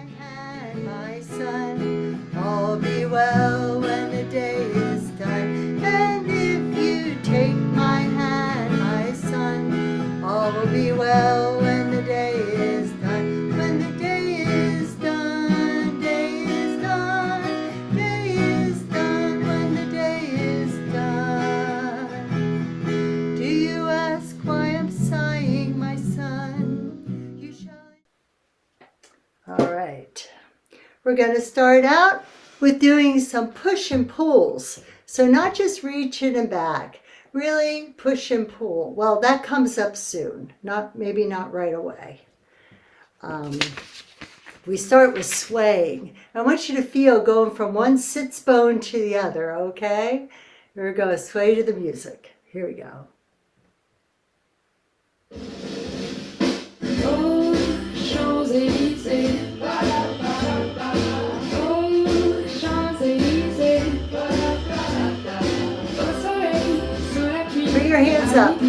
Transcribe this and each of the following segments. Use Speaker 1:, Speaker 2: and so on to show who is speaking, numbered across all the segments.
Speaker 1: my hand, my son, all be well when the day is done. And if you take my hand, my son, all will be well when the day is done. When the day is done, day is done, day is done, when the day is done. Do you ask why I'm sighing, my son? You shall. All right. We're going to start out with doing some push and pulls. So not just reaching and back, really push and pull. Well, that comes up soon, maybe not right away. We start with swaying. I want you to feel going from one sits bone to the other, okay? Here we go, sway to the music. Here we go.
Speaker 2: Oh, Champs-Élysées. Oh, Champs-Élysées. Au soleil, sous la pluie.
Speaker 1: Bring your hands up.
Speaker 2: À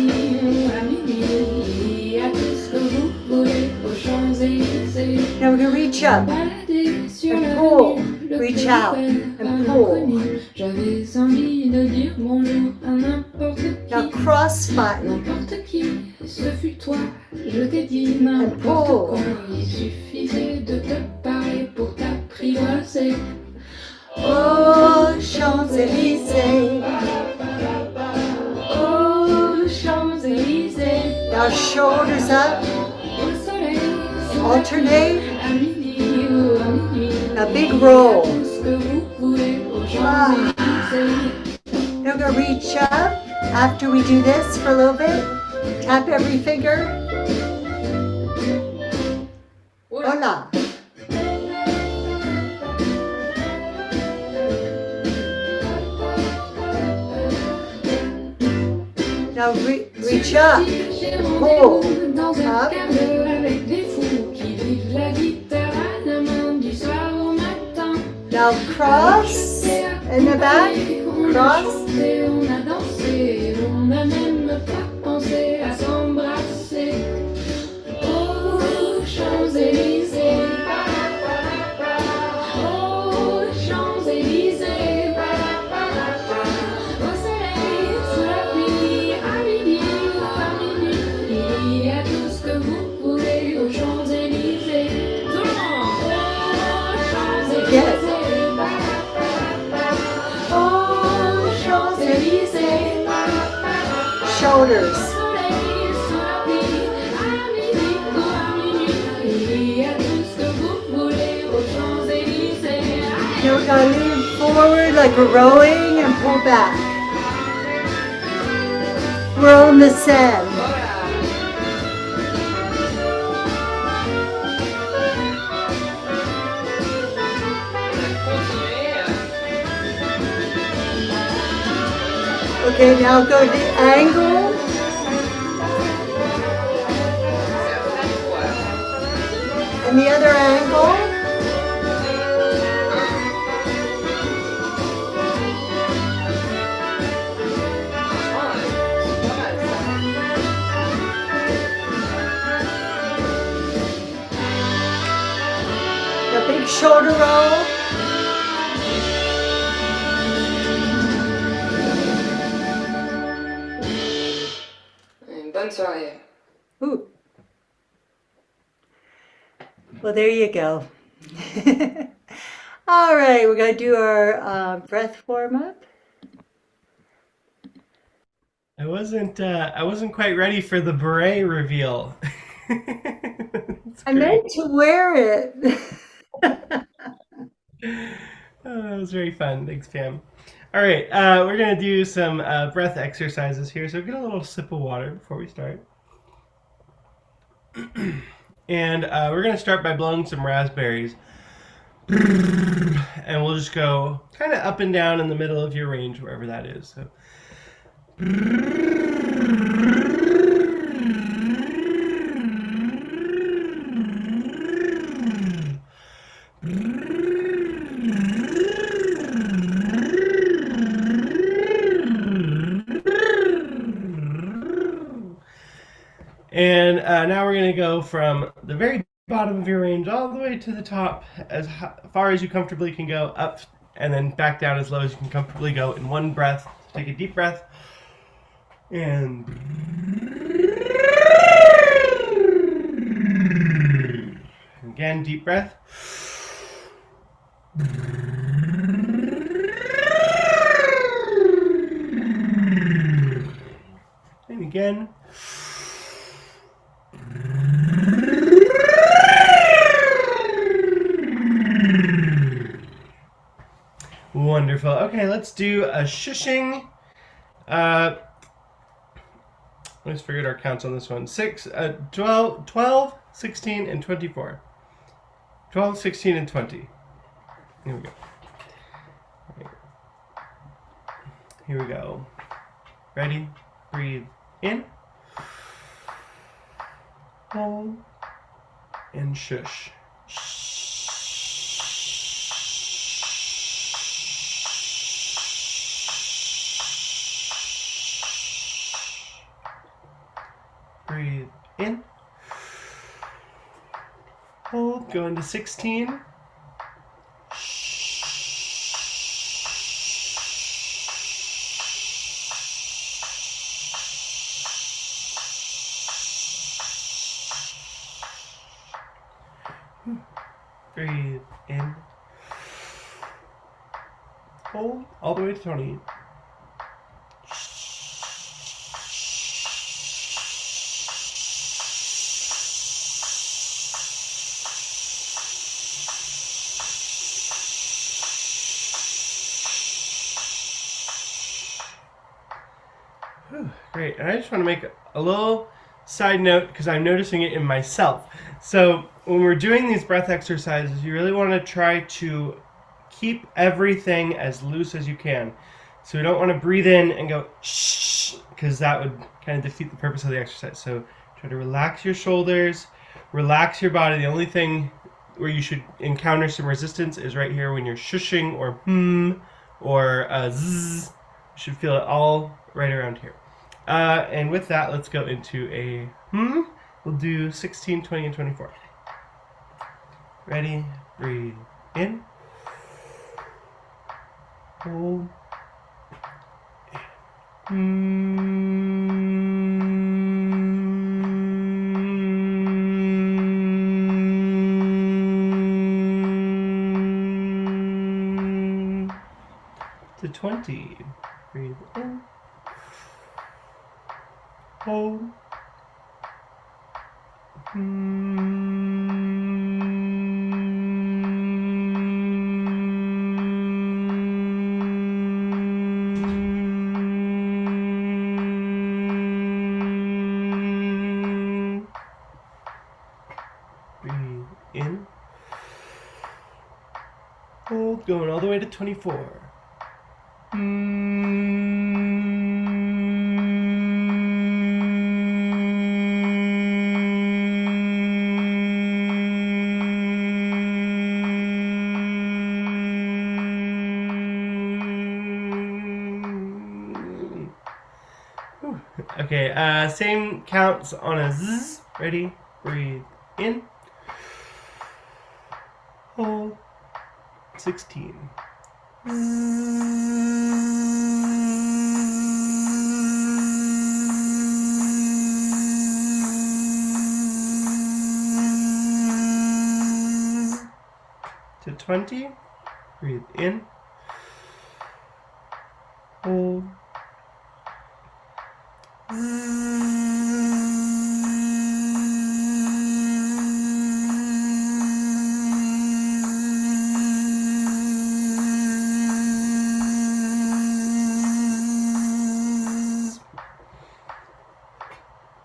Speaker 2: minuit, à tout ce que vous voulez aux Champs-Élysées.
Speaker 1: Now we're going to reach up
Speaker 2: Balader sur
Speaker 1: and
Speaker 2: la
Speaker 1: pull.
Speaker 2: rue, le
Speaker 1: Reach
Speaker 2: plus
Speaker 1: out
Speaker 2: bel à
Speaker 1: and pull.
Speaker 2: l'inconnu. J'avais envie de dire bonjour à n'importe qui.
Speaker 1: Now cross button.
Speaker 2: N'importe qui, ce fut toi, je t'ai dit
Speaker 1: And
Speaker 2: n'importe
Speaker 1: pull.
Speaker 2: quoi. Il suffisait de te parler pour t'apprivoiser.
Speaker 1: Oh, Champs-Élysées.
Speaker 2: Oh, Champs-Élysées.
Speaker 1: Now shoulders up.
Speaker 2: Au soleil, sous la
Speaker 1: Alternate.
Speaker 2: pluie, à midi ou à minuit.
Speaker 1: A big roll.
Speaker 2: Tout ce que vous voulez aux Champs-Élysées.
Speaker 1: Now we're going to reach up after we do this for a little bit. Tap every finger. Hola. Now reach up.
Speaker 2: J'ai
Speaker 1: Pull.
Speaker 2: rendez-vous dans un
Speaker 1: Up.
Speaker 2: quart d'heure avec des fous qui vivent la guitare à la main du soir au matin.
Speaker 1: Now cross in the back.
Speaker 2: On a
Speaker 1: Cross.
Speaker 2: chanté, on a dansé, on n'a même pas pensé à s'embrasser. Oh, Champs-Élysées. Oh, Champs-Élysées. Au soleil, sous la pluie, à midi ou à minuit. Il y a tout ce que vous voulez aux Champs-Élysées. Tout le monde. Oh, Champs-Élysées. Oh, Champs-Élysées.
Speaker 1: Shoulders.
Speaker 2: Soleil, sous la pluie, à midi ou à minuit. Il y a tout ce que vous voulez aux Champs-Élysées.
Speaker 1: Now we're going to lean forward like we're rowing and pull back. We're on the sand. Okay, now go to the angle. And the other angle. A big shoulder roll.
Speaker 2: Bonne soirée.
Speaker 1: Ooh. Well, there you go. All right, we're going to do our breath warm up.
Speaker 3: I wasn't quite ready for the beret reveal. It's
Speaker 1: I
Speaker 3: great.
Speaker 1: meant to wear it.
Speaker 3: Oh, that was very fun. Thanks, Pam. All right, we're gonna do some breath exercises here. So get a little sip of water before we start. And we're gonna start by blowing some raspberries. And we'll just go kind of up and down in the middle of your range, wherever that is. So. And now we're going to go from the very bottom of your range all the way to the top, as far as you comfortably can go, up, and then back down as low as you can comfortably go in one breath. So take a deep breath. And again, deep breath. And again. Wonderful. Okay, let's do a shushing. Let's figure out our counts on this one. 12, 16, and 24. 12, 16, and 20. Here we go. Here we go. Ready? Breathe in. Hold. And shush. Breathe in. Hold. Go into 16. Breathe in. Hold all the way to 20. Great, and I just want to make a little side note because I'm noticing it in myself. So when we're doing these breath exercises, you really want to try to keep everything as loose as you can. So we don't want to breathe in and go shh, because that would kind of defeat the purpose of the exercise. So try to relax your shoulders, relax your body. The only thing where you should encounter some resistance is right here when you're shushing or or zzz. You should feel it all right around here. And with that, let's go into a We'll do 16, 20, and 24. Ready? Breathe in. Hold. To 20. Breathe in. Hold. Breathe in. Hold, going all the way to 24. Okay, same counts on a zzz. Ready? Breathe in. Hold. 16. To 20. Breathe in. Hold.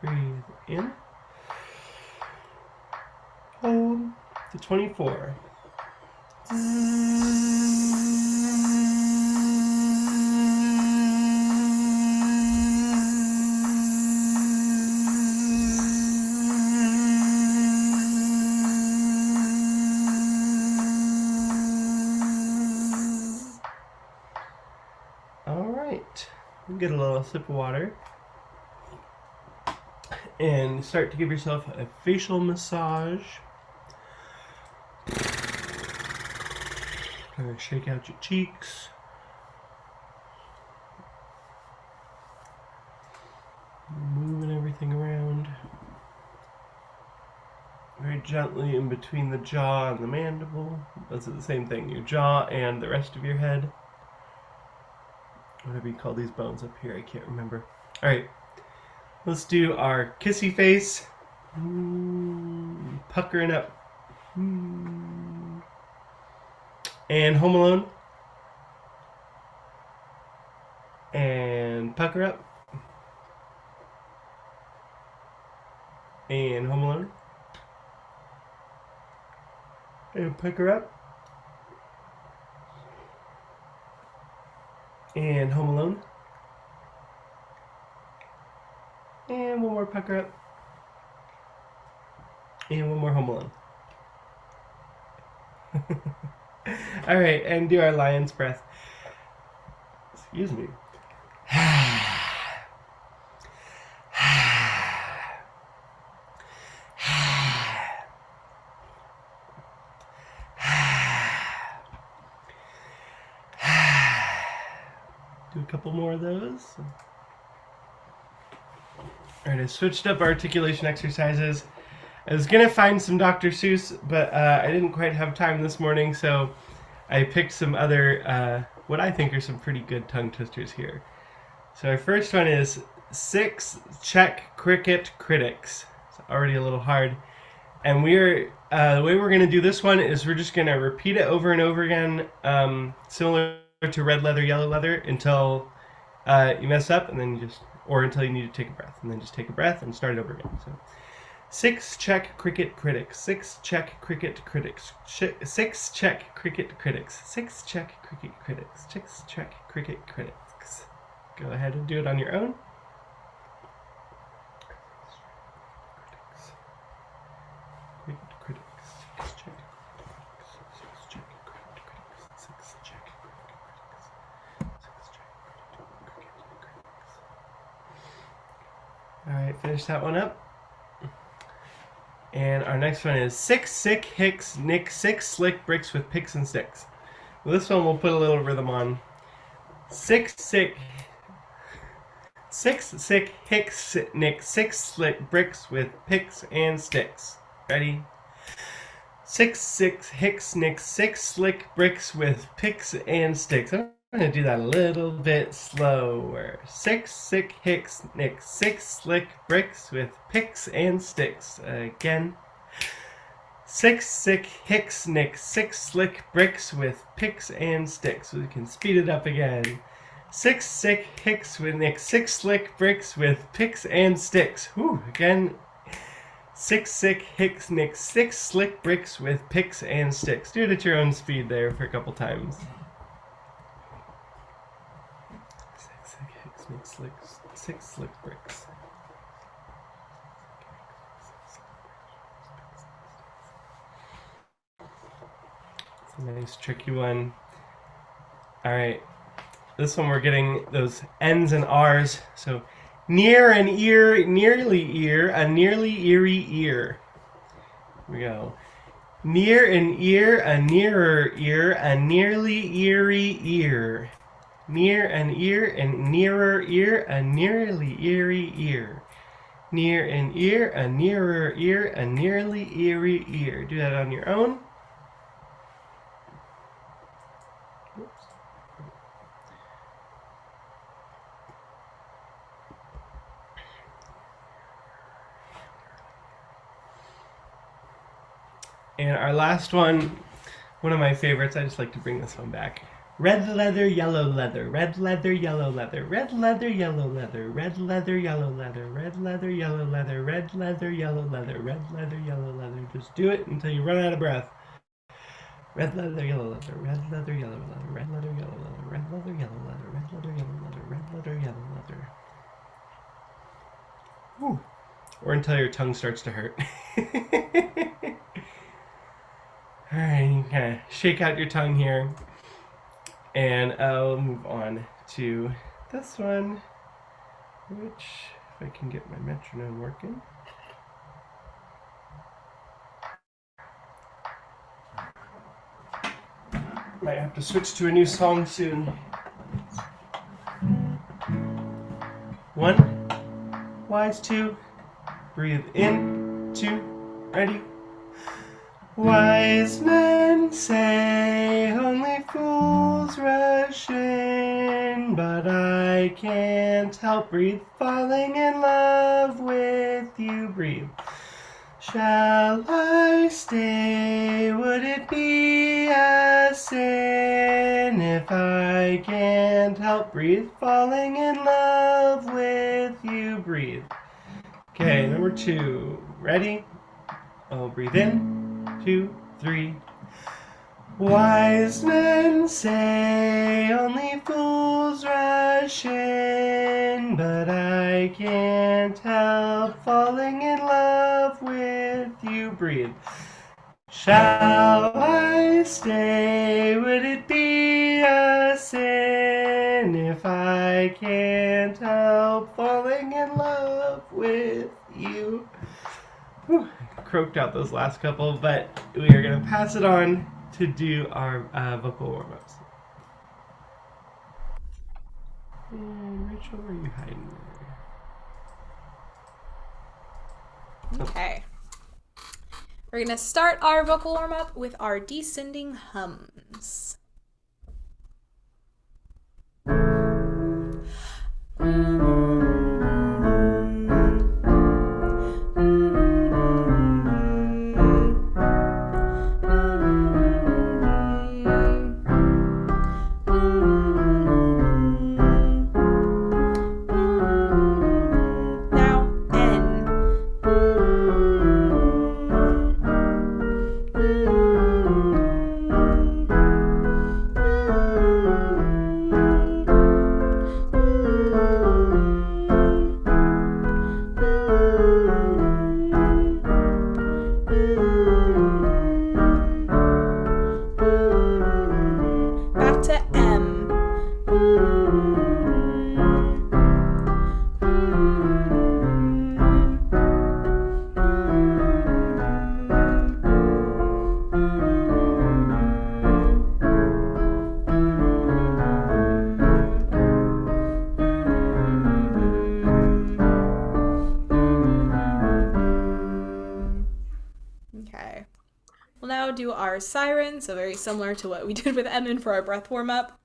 Speaker 3: Breathe in. Hold. To 24. Alright, get a little sip of water and start to give yourself a facial massage. Kind of shake out your cheeks. Moving everything around. Very gently in between the jaw and the mandible. Those are the same thing, your jaw and the rest of your head. Whatever you call these bones up here, I can't remember. Alright, let's do our kissy face. Puckering up. And Home Alone. And pucker up. And Home Alone. And pucker up. And Home Alone. And one more pucker up. And one more Home Alone. Alright, and do our lion's breath. Excuse me. Do a couple more of those. Alright, I switched up articulation exercises. I was going to find some Dr. Seuss, but I didn't quite have time this morning, so I picked some other, what I think are some pretty good tongue twisters here. So our first one is 6 Czech cricket critics. It's already a little hard. And we're the way we're going to do this one is we're just going to repeat it over and over again, similar to red leather, yellow leather, until you mess up, and then you just, or until you need to take a breath, and then just take a breath and start it over again. So 6 Czech cricket critics, 6 Czech cricket critics, 6 Czech cricket critics, 6 Czech cricket critics, 6 Czech cricket critics. Go ahead and do it on your own. Cricket critics, 6 Czech critics, 6 Czech cricket critics, 6 Czech cricket critics, 6 Czech cricket critics. Alright, finish that one up. And our next one is 6 sick hicks nick 6 slick bricks with picks and sticks. Well, this one we'll put a little rhythm on. 6 sick hicks nick 6 slick bricks with picks and sticks. Ready? 6 hicks nick 6 slick bricks with picks and sticks. I'm going to do that a little bit slower. 6 hicks nick 6 slick bricks with picks and sticks. Again. 6 hicks nick 6 slick bricks with picks and sticks. We can speed it up again. 6 hicks with nick 6 slick bricks with picks and sticks. Whew, again. 6 hicks nick 6 slick bricks with picks and sticks. Do it at your own speed there for a couple times. 6 hicks nick 6 slick bricks. It's a nice tricky one. Alright, this one we're getting those N's and R's. So near an ear, nearly ear, a nearly eerie ear. Here we go. Near an ear, a nearer ear, a nearly eerie ear. Near an ear, and nearer ear, a nearly eerie ear. Near an ear, a nearer ear, a nearly eerie ear. Do that on your own. Oops. And our last one of my favorites, I just like to bring this one back. Red leather, yellow leather, red leather, yellow leather, red leather, yellow leather, red leather, yellow leather, red leather, yellow leather, red leather, yellow leather, red leather, yellow leather. Just do it until you run out of breath. Red leather, yellow leather, red leather, yellow leather, red leather, yellow leather, red leather, yellow leather, red leather, yellow leather, red leather, yellow leather. Whew. Or until your tongue starts to hurt. Alright, you kind of shake out your tongue here. And I'll move on to this one, which, if I can get my metronome working. Might have to switch to a new song soon. 1, wise 2, breathe in, 2, ready. Wise men say only fools rush in, but I can't help breathe, falling in love with you, breathe. Shall I stay? Would it be a sin if I can't help breathe, falling in love with you, breathe. Okay, number 2, ready? Oh, breathe in, 2, 3. Wise men say only fools rush in, but I can't help falling in love with you, breathe. Shall I stay? Would it be a sin if I can't help falling in love with you? Whew, croaked out those last couple, but we are going to pass it on to do our vocal warm-ups. And Rachel, where are you hiding there?
Speaker 4: Okay. We're going to start our vocal warm-up with our descending hums. We'll now do our siren, so very similar to what we did with Emin for our breath warm-up.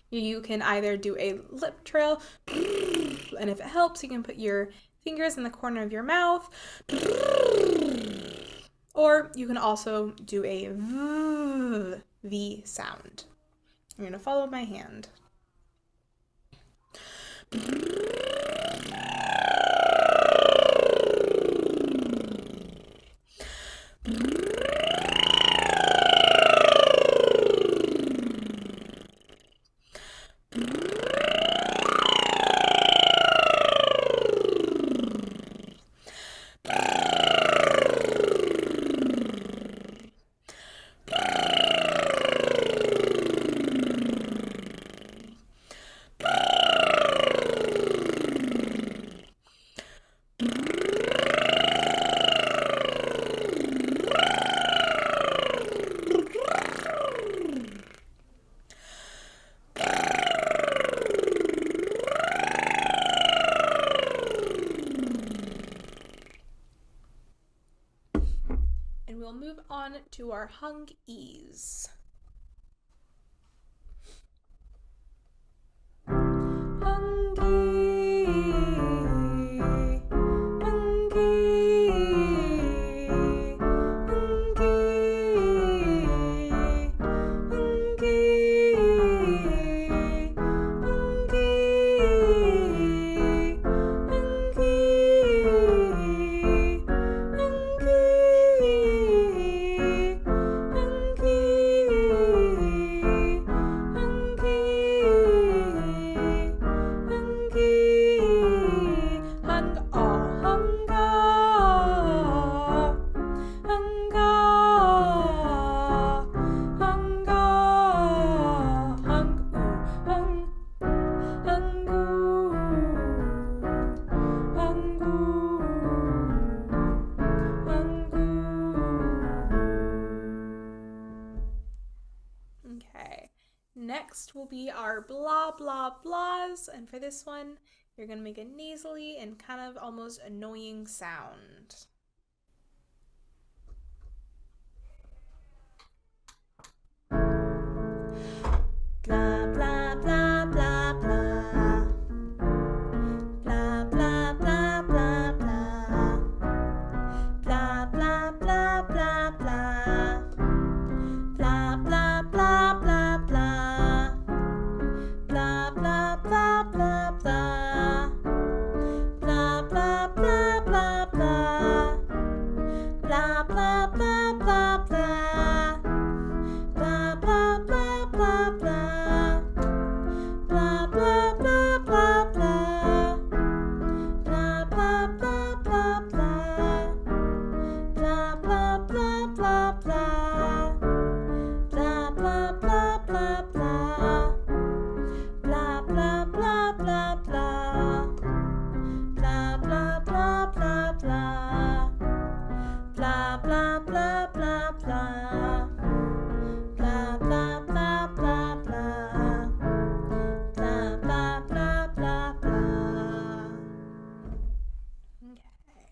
Speaker 4: You can either do a lip trail, and if it helps, you can put your fingers in the corner of your mouth, or you can also do a V sound. You're going to follow my hand. And we'll move on to our hung E's. Next will be our blah blah blahs, and for this one, you're gonna make a nasally and kind of almost annoying sound. Blah blah blah blah blah. Blah blah blah blah blah. Blah blah blah blah blah. Blah blah blah blah blah. Blah blah blah blah blah. Blah blah blah blah blah. Blah blah blah blah blah. Blah blah blah blah blah. Blah blah blah blah blah. Blah blah blah blah blah. Blah blah blah blah blah. Blah blah blah blah blah. Blah blah blah blah blah. Blah blah blah blah blah. Blah blah blah blah blah. Blah blah blah blah blah. Blah blah blah blah blah. Okay.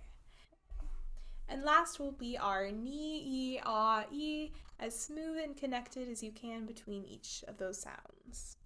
Speaker 4: And last will be our ni, e, ah, e, as smooth and connected as you can between each of those sounds.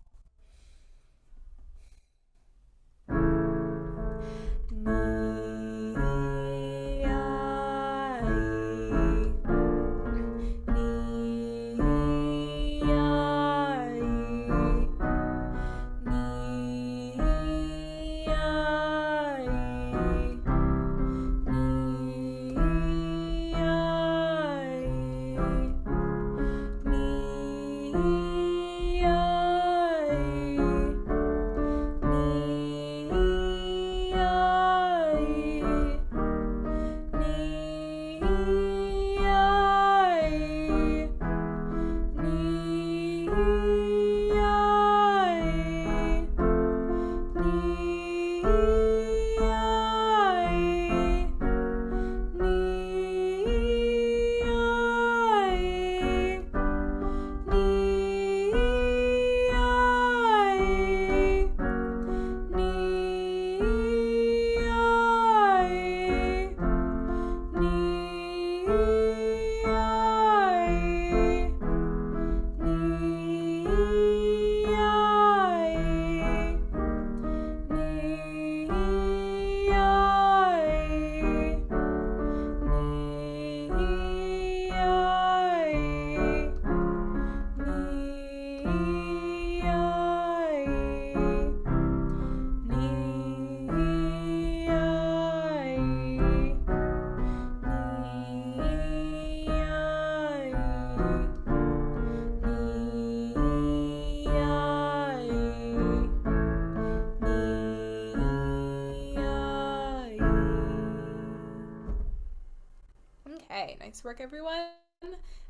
Speaker 4: Okay, nice work everyone.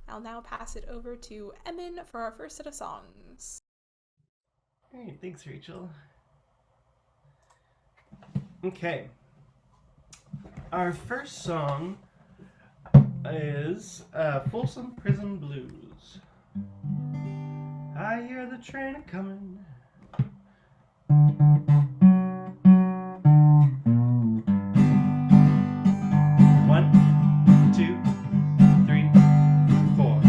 Speaker 4: I'll now pass it over to Emin for our first set of songs.
Speaker 3: Alright, thanks Rachel. Okay. Our first song is Folsom Prison Blues. I hear the train a-comin'. One, two, three, four.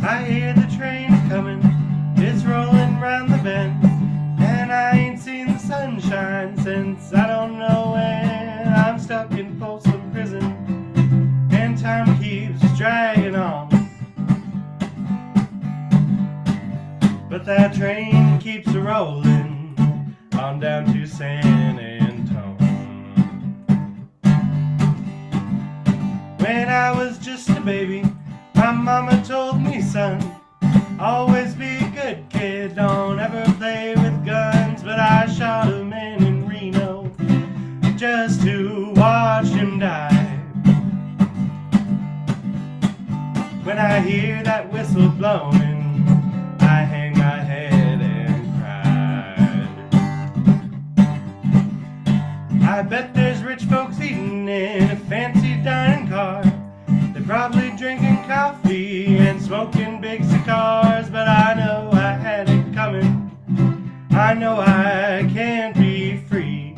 Speaker 3: I hear the train a-comin'. It's rolling round the bend, and I ain't seen the sunshine since I don't know when. I'm stuck in Folsom Prison, and time keeps dragging on. But that train keeps a-rollin' on down to San Antone. When I was just a baby, my mama told me, son, always be a good kid, don't ever play with guns. But I shot a man in Reno just to watch him die. When I hear that whistle blowing, I hang my head and cry. I bet there's rich folks eating in a fancy dining car. They're probably drinking coffee and smoking big cigars. But I know I had it coming. know I can't be free,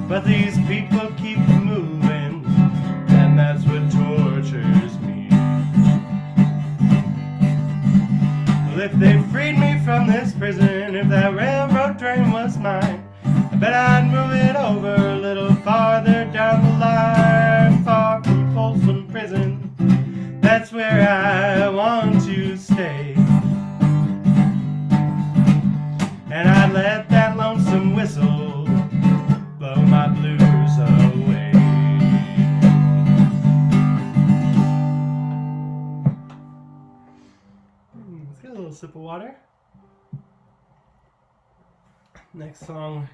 Speaker 3: but these people keep moving, and that's what tortures me. Well, if they freed me from this prison, if that railroad train was mine, I bet I'd move it over a little farther down the line, far from Folsom Prison. That's where I want to stay. And I'd let that lonesome whistle blow my blues away. Let's get a little sip of water. Next song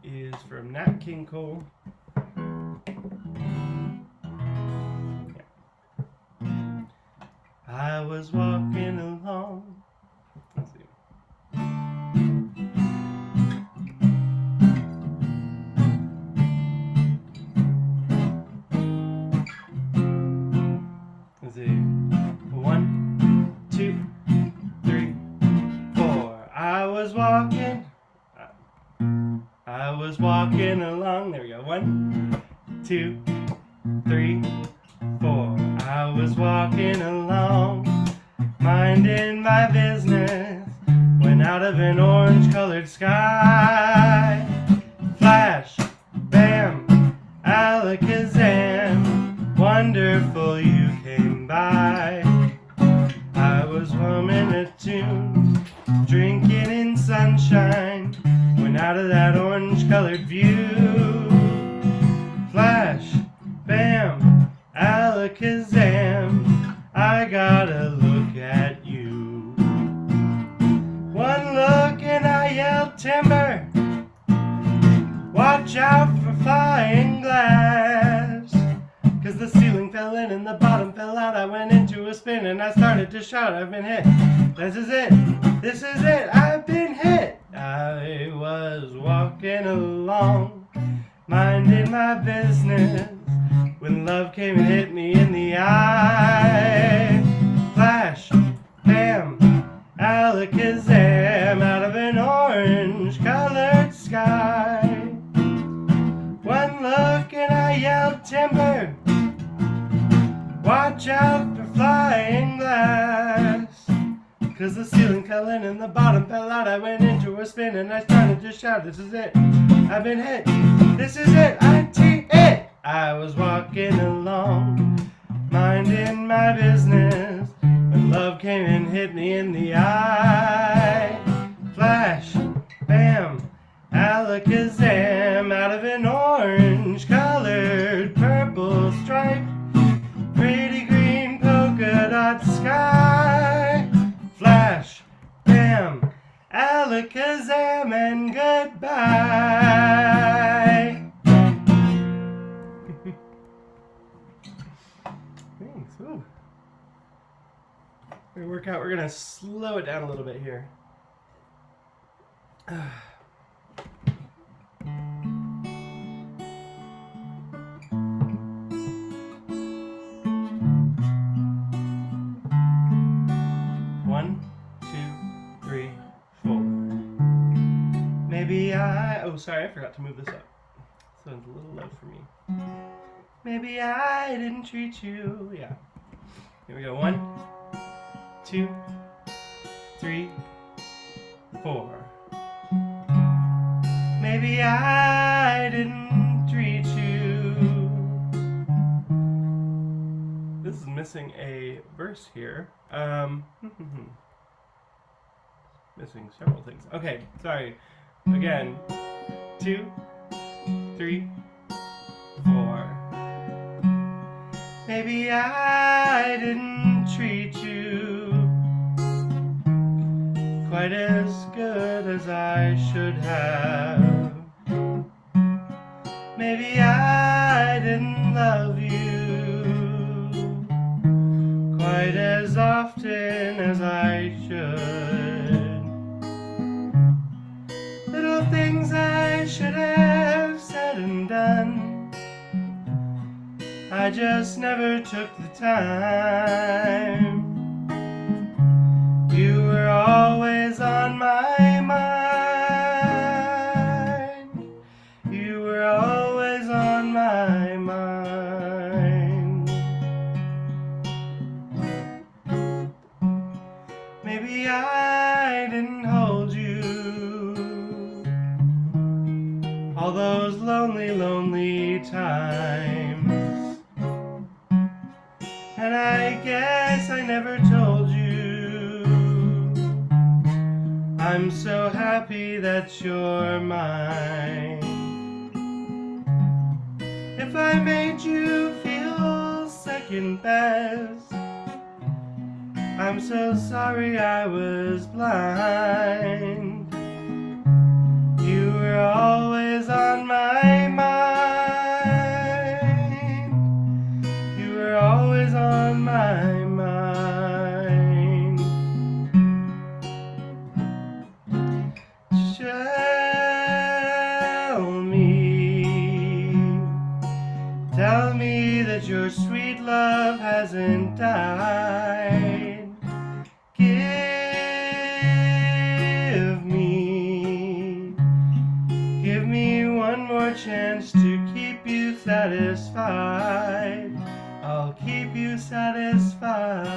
Speaker 3: is from Nat King Cole. I was walking along. Let's see. Let's see. 1, 2, 3, 4. I was walking along. There we go. 1, 2, 3, 4. I was walking along, minding my business, when out of an orange-colored sky, flash, bam, alakazam, wonderful you came by. I was humming a tune, drinking in sunshine, when out of that orange-colored view, flash, bam, alakazam, I gotta look at you. One look and I yelled timber, watch out for flying glass, 'cause the ceiling fell in and the bottom fell out. I went into a spin and I started to shout, I've been hit, this is it, I've been hit. I was walking along, minding my business, when love came and hit me in the eye. Flash, bam, alakazam, out of an orange-colored sky. One look and I yelled timber, watch out for flying glass, 'cause the ceiling fell in and the bottom fell out. I went into a spin and I started to shout, this is it, I've been hit, this is it, it. I was walking along, minding my business, when love came and hit me in the eye. Flash, bam, alakazam, out of an orange-colored purple stripe, pretty green polka dot sky. Flash, bam, alakazam, and goodbye. Thanks. Ooh. We're gonna slow it down a little bit here. One, 2, 3, 4. Maybe oh sorry, I forgot to move this up. Sounds a little low for me. Maybe I didn't treat you. Yeah. Here we go. 1, 2, 3, 4. Maybe I didn't treat you. This is missing a verse here. Missing several things. Okay, sorry. Again. 2, 3, 4. Maybe I didn't treat you quite as good as I should have. Maybe I didn't love you quite as often as I should. Little things I should have said and done, I just never took the time. You were always maybe I didn't hold you all those lonely, lonely times. And I guess I never told you I'm so happy that you're mine. If I made you feel second best, I'm so sorry I was blind. You were always on my mind. You were always on my mind. Tell me that your sweet love hasn't died. Give me one more chance to keep you satisfied. I'll keep you satisfied.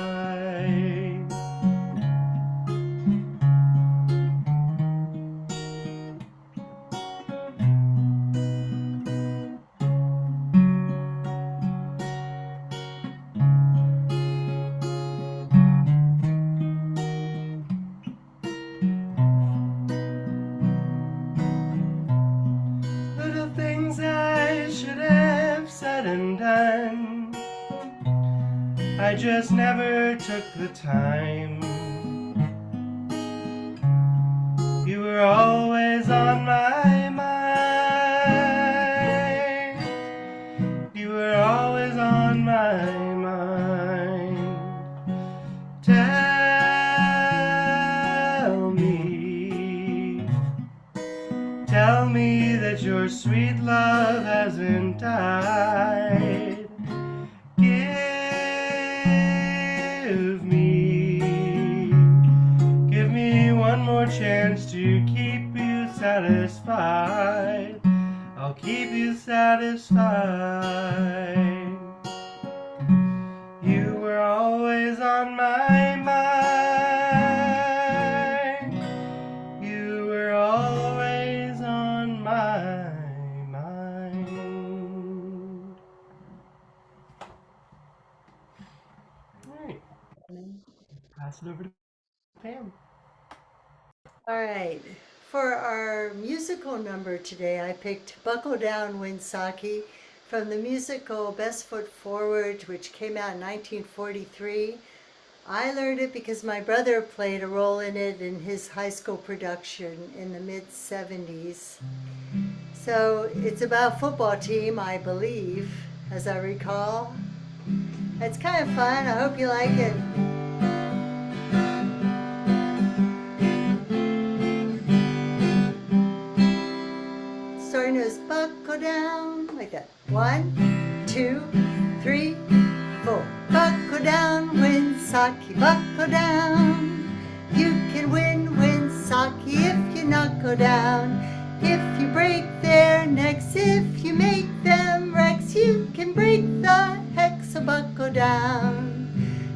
Speaker 3: Little things I should have said and done, I just never took the time. You were always on my mind. You were always on my mind. Tell me that your sweet love hasn't died. Give me one more chance to keep you satisfied. I'll keep you satisfied. You were always on my mind. You were always on my mind. All right. Pass it over to Pam.
Speaker 1: All right. For our musical number today, I picked Buckle Down Winsaki from the musical Best Foot Forward, which came out in 1943. I learned it because my brother played a role in it in his high school production in the mid-70s. So it's about a football team, I believe, as I recall. It's kind of fun. I hope you like it. Starting is buckle down, like that. 1, 2, 3, 4. Buckle down, Winsaki, buckle down. You can win Winsaki if you knuckle down. If you break their necks, if you make them wrecks, you can break the hex, so buckle down.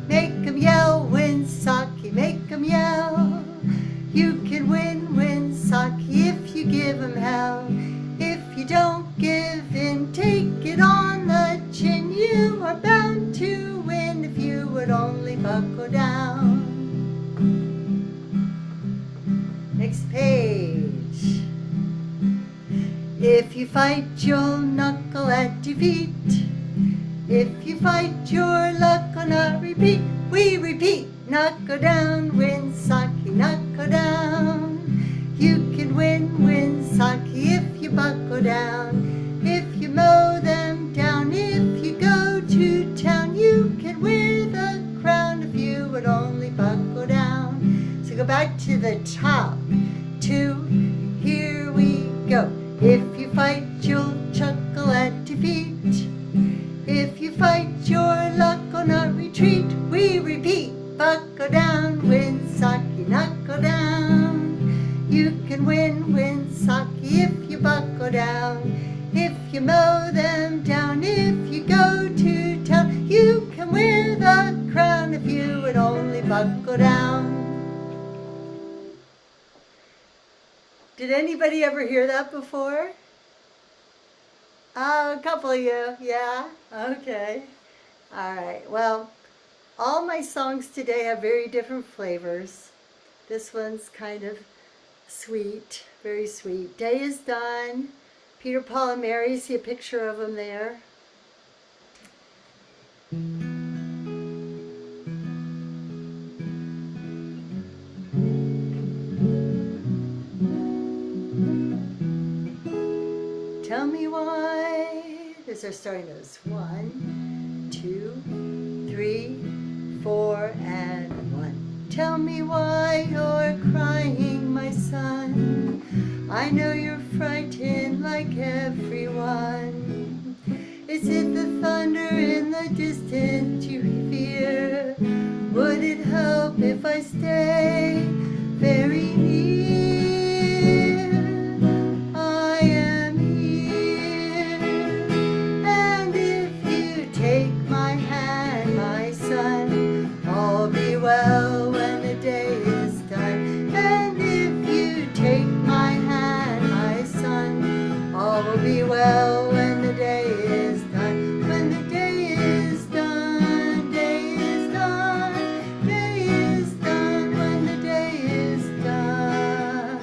Speaker 1: Make 'em yell, Winsaki, make 'em yell. You can win Winsaki if you give 'em hell. If you don't give in, take it on the chin. You are bound to win if you would only buckle down. Next page. If you fight, you'll knuckle at defeat. If you fight, your luck will not repeat. We repeat, knuckle down, Winsaki, knuckle down. You can win Winsaki if you buckle down. If you mow them down, if you go to town, you can wear the crown if you would only buckle down. So go back to the top. 2, here we go. If you fight, you'll chuckle at defeat. If you fight, your luck will not retreat. We repeat, buckle down, Winsaki, knuckle down. You can win Winsaki if you buckle down. If you mow them down, if you go to town, you can wear the crown if you would only buckle down. Did anybody ever hear that before? Oh, a couple of you. Yeah? Okay. All right. Well, all my songs today have very different flavors. This one's kind of sweet, very sweet. Day is done. Peter, Paul, and Mary, see a picture of them there. Tell me why. There's our starting notes. 1, 2, 3, 4, and 1. Tell me why you're crying, my son. I know you're frightened like everyone. Is it the thunder in the distance you fear? Would it help if I stay very near? I am here. And if you take my hand, my son, all be well when the day is done. And if you take my hand, my son, all will be well when the day is done. When the day is done, day is done, day is done, when the day is done.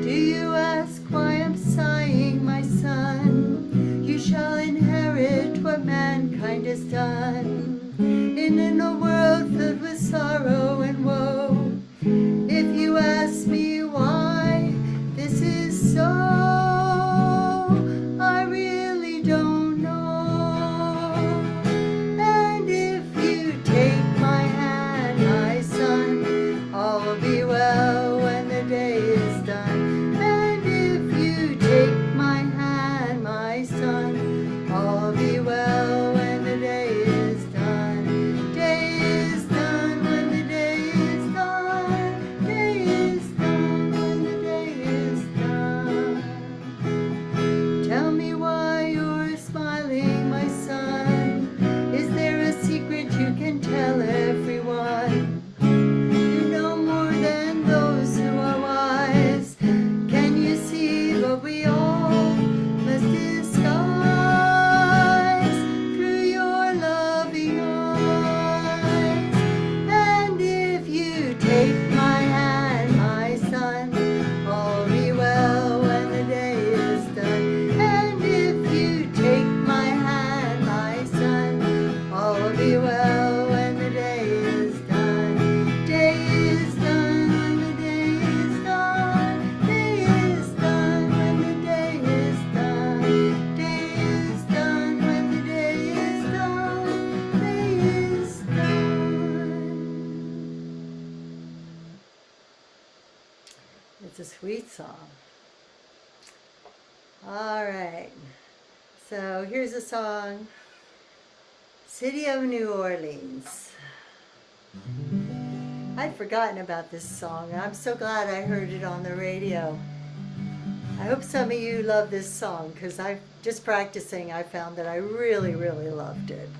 Speaker 1: Do you ask why I'm sighing, my son? You shall inherit what mankind has done. In a world filled with sorrow and woe, if you ask me why this is so, I really don't know. And if you take my hand, my son, all will be well when the day is done. And if you take my hand, my son, all will be well when the day is done. Day is done when the day is done. Day is done when the day is done. Tell me why you're smiling, my son. Is there a secret you can tell everyone? You know more than those who are wise. Can you see what we all must disguise through your loving eyes? And if you take my hand, my son, all will be well when the day is done. And if you take my hand, my son, all will be well when the day is done. Day is done when the day is done. Day is done when the day is done. Day is done when the day is done. Day is done. It's a sweet song. All right. So here's a song, City of New Orleans. I'd forgotten about this song. I'm so glad I heard it on the radio. I hope some of you love this song because I just practicing, I found that I really, really loved it.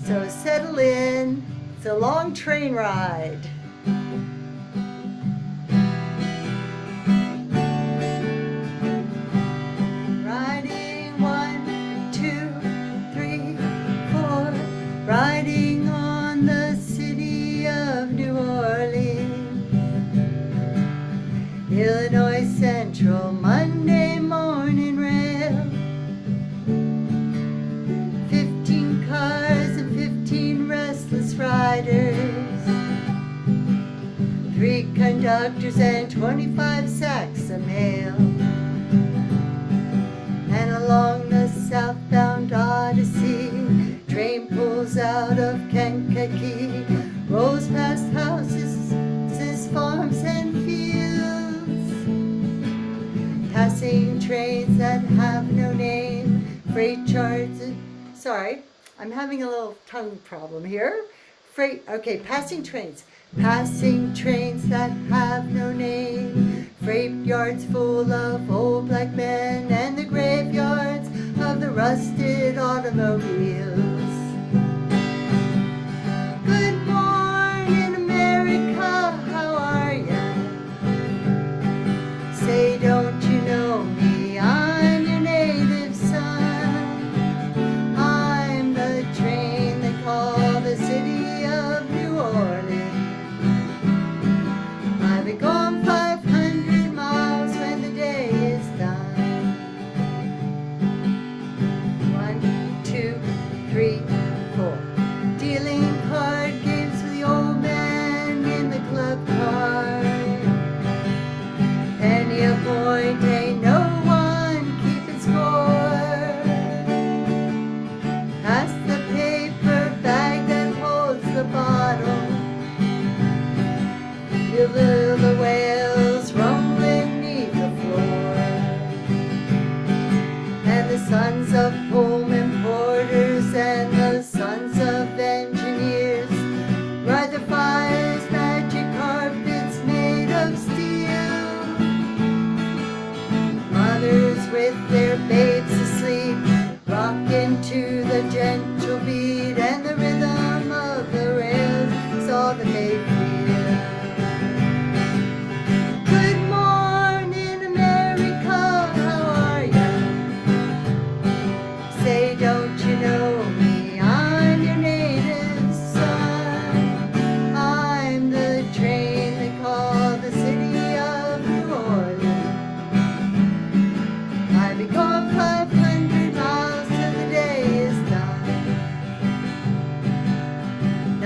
Speaker 1: So settle in. It's a long train ride. Riding 1, 2, 3, 4. Riding on the city of New Orleans. Illinois Central Monday morning rail. 15 cars and 15 restless riders. 3 conductors and 25 sacks of mail. And along the southbound Odyssey, train pulls out of Kankakee, rolls past houses, farms and fields, passing trains that have no name, freight charts. Sorry, I'm having a little tongue problem here. Passing trains that have no name, freight yards full of old black men, and the graveyards of the rusted automobiles. Good morning, America, how are ya?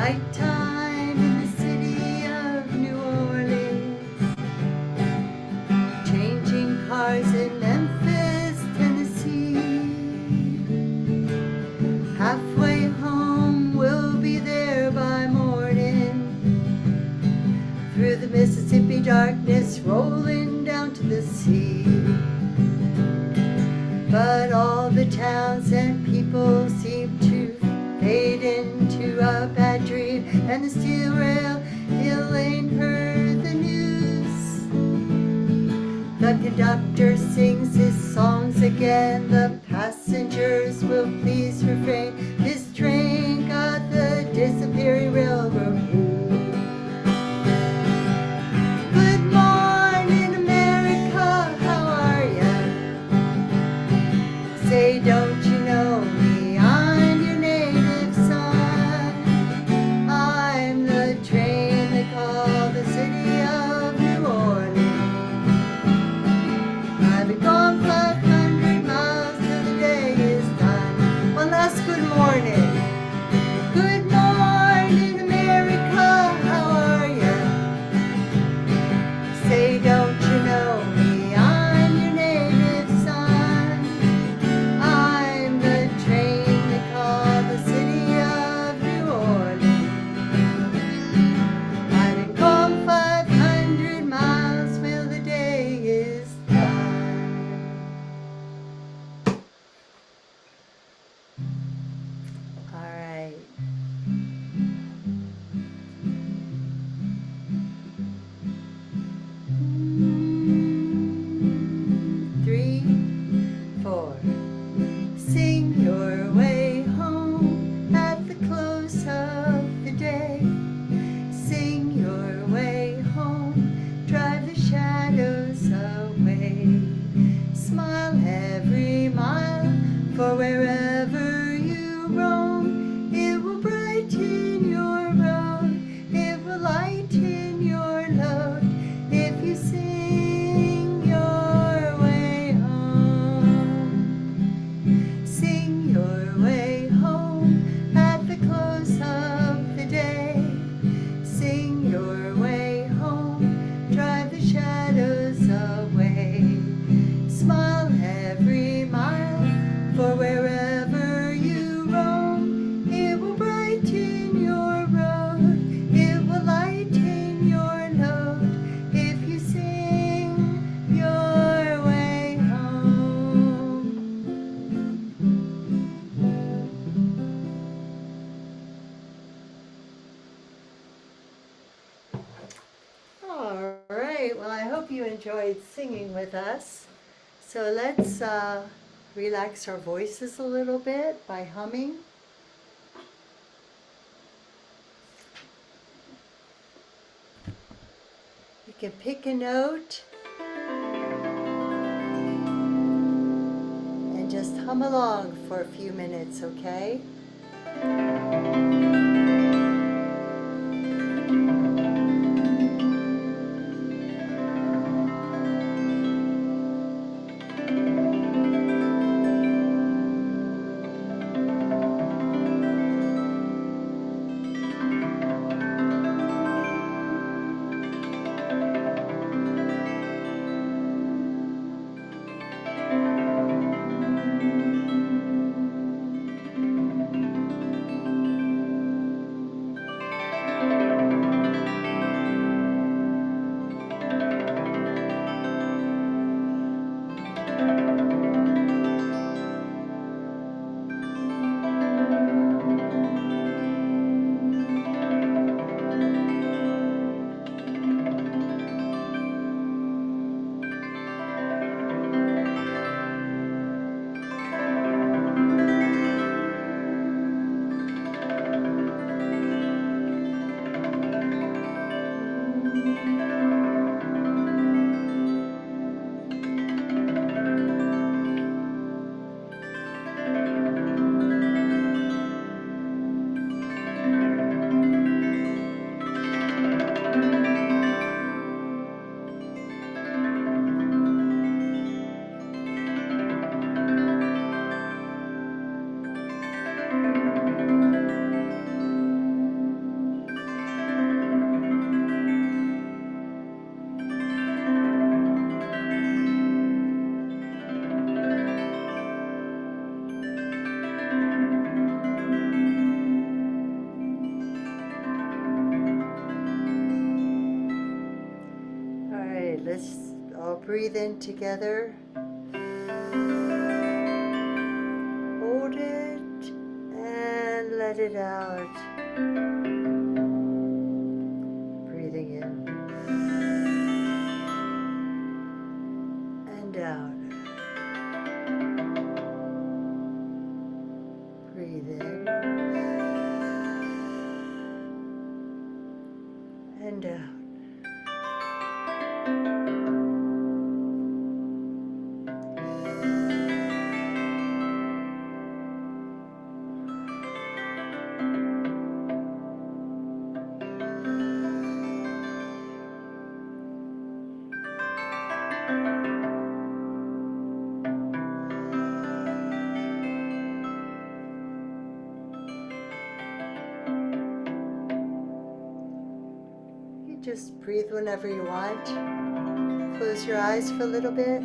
Speaker 1: Nighttime in the city of New Orleans, changing cars in Memphis, Tennessee. Halfway home, we'll be there by morning, through the Mississippi darkness, rolling down to the sea. But all the towns and people seem to fade into a bad dream, and the steel rail hill ain't heard the news. The conductor sings his songs again, the passengers will please refrain. This train got the disappearing railroad blues. Good morning, America, how are ya? Say, don't you know me? I'm your native son. I'm the train they call the city of New Orleans. I've been gone 500 miles till the day is done. One last good morning. Good morning, America, how are ya? Say, don't you know me? I'm your native son. I'm the train they call the city of New Orleans. I've been gone 500 miles till the day is done. All right. Three, four. Sing your way home at the close of the day. Sing your way home, drive the shadows away. Smile every mile, for wherever you roam, it will brighten your road, it will lighten your load, if you sing your way home. Sing your way home at the close of the day. Sing your way home, drive the shadows away. Smile every mile, for wherever you roam, it will brighten your road, it will lighten your load, if you sing your way home. All right, well, I hope you enjoyed singing with us. So let's relax our voices a little bit by humming. You can pick a note and just hum along for a few minutes, okay? breathe in together. Hold it and let it out. Breathing in and out. Breathe in and out. You just breathe whenever you want. Close your eyes for a little bit.